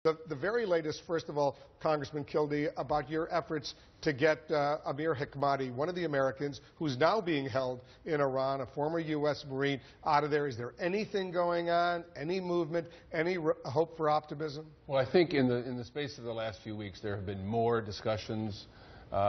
The very latest, first of all, Congressman Kildee, about your efforts to get Amir Hekmati, one of the Americans who's now being held in Iran, a former U.S. Marine, out of there. Is there anything going on, any movement, any hope for optimism? Well, I think in the space of the last few weeks, there have been more discussions.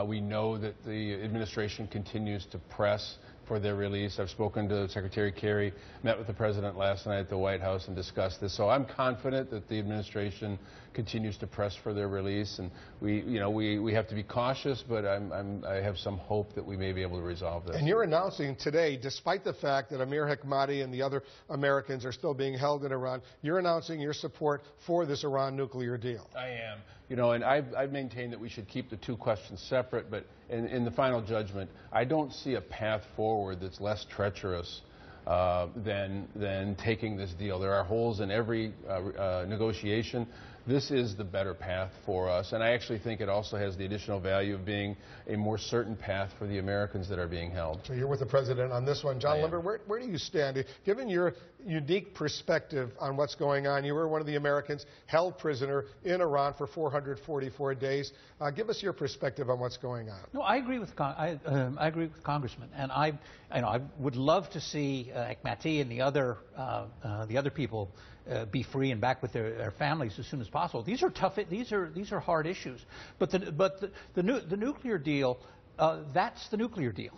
We know that the administration continues to press for their release. I've spoken to Secretary Kerry, met with the President last night at the White House and discussed this. So I'm confident that the administration continues to press for their release, and we have to be cautious, but I have some hope that we may be able to resolve this. And you're announcing today, despite the fact that Amir Hekmati and the other Americans are still being held in Iran, you're announcing your support for this Iran nuclear deal. I am. And I've maintained that we should keep the two questions separate, but in the final judgment, I don't see a path forward that's less treacherous than taking this deal. There are holes in every negotiation. This is the better path for us, and I actually think it also has the additional value of being a more certain path for the Americans that are being held. So you're with the President on this one. John Limpert, where do you stand? Given your unique perspective on what's going on, you were one of the Americans held prisoner in Iran for 444 days. Give us your perspective on what's going on. No, I agree with I agree with Congressman, and I would love to see Hekmati and the other people be free and back with their families as soon as possible. These are tough. These are hard issues. But the nuclear deal, that's the nuclear deal.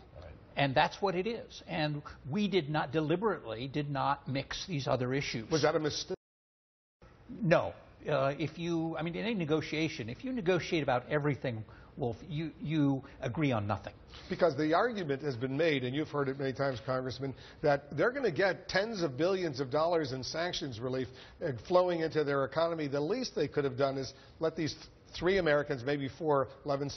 And that's what it is. And we deliberately did not mix these other issues. Was that a mistake? No. In any negotiation, if you negotiate about everything, Wolf, you agree on nothing. Because the argument has been made, and you've heard it many times, Congressman, that they're going to get tens of billions of dollars in sanctions relief flowing into their economy. The least they could have done is let these three Americans, maybe four, Robert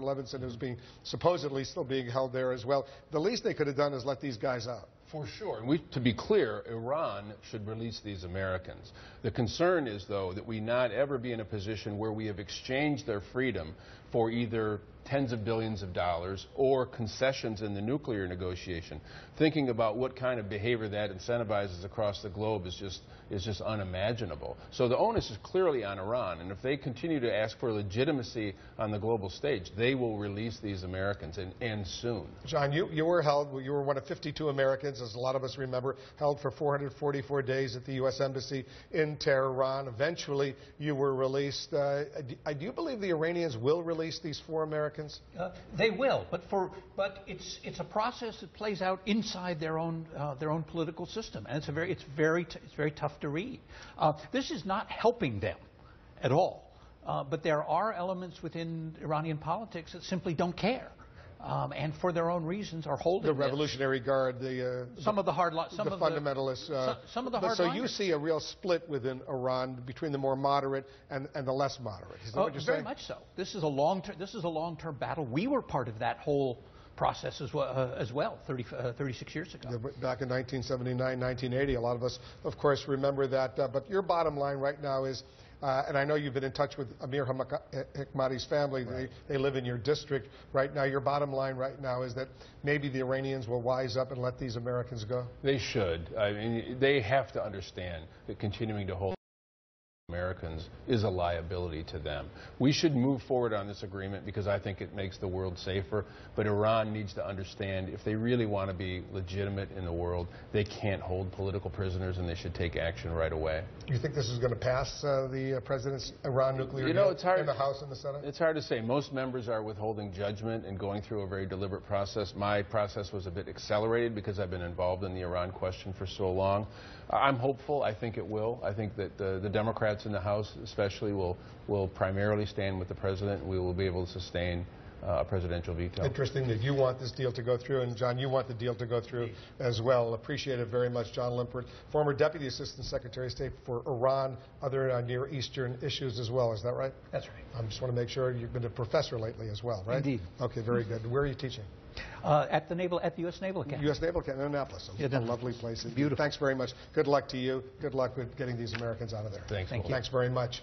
Levinson, who's supposedly still being held there as well. The least they could have done is let these guys out. For sure. And to be clear, Iran should release these Americans. The concern is, though, that we not ever be in a position where we have exchanged their freedom for either tens of billions of dollars or concessions in the nuclear negotiation. Thinking about what kind of behavior that incentivizes across the globe is just unimaginable. So the onus is clearly on Iran, and if they continue to ask for legitimacy on the global stage, they will release these Americans, and soon. John, you were held. You were one of 52 Americans, as a lot of us remember, held for 444 days at the U.S. Embassy in Tehran. Eventually, you were released. Do you believe the Iranians will release these four Americans? They will, but it's a process that plays out inside their own political system, and it's very tough to read. This is not helping them at all, but there are elements within Iranian politics that simply don't care. And for their own reasons are holding the Revolutionary Guard, some of the fundamentalists. Some of the hardliners. So you see a real split within Iran between the more moderate and the less moderate. Is that what you're saying? Very much so. This is a long-term battle. We were part of that whole process as well 36 years ago. Back in 1979, 1980, a lot of us, of course, remember that. But your bottom line right now is, and I know you've been in touch with Amir Hekmati's family. Right. They live in your district right now. Your bottom line right now is that maybe the Iranians will wise up and let these Americans go? They should. I mean, they have to understand that continuing to hold Americans is a liability to them. We should move forward on this agreement because I think it makes the world safer, but Iran needs to understand if they really want to be legitimate in the world, they can't hold political prisoners and they should take action right away. Do you think this is going to pass the President's Iran nuclear deal in the House and the Senate? It's hard to say. Most members are withholding judgment and going through a very deliberate process. My process was a bit accelerated because I've been involved in the Iran question for so long. I'm hopeful. I think it will. I think that the Democrats in the House especially will primarily stand with the President. We will be able to sustain a presidential veto. Interesting that you want this deal to go through, and John, you want the deal to go through as well. Appreciate it very much. John Limpert, former Deputy Assistant Secretary of State for Iran, other Near Eastern issues as well. Is that right? That's right. I just want to make sure you've been a professor lately as well, right? Indeed. Okay, very good. Where are you teaching? At the U.S. Naval Academy. U.S. Naval Academy in Annapolis. It's a lovely place. Beautiful. Thanks very much. Good luck to you. Good luck with getting these Americans out of there. Thank you. Thanks very much.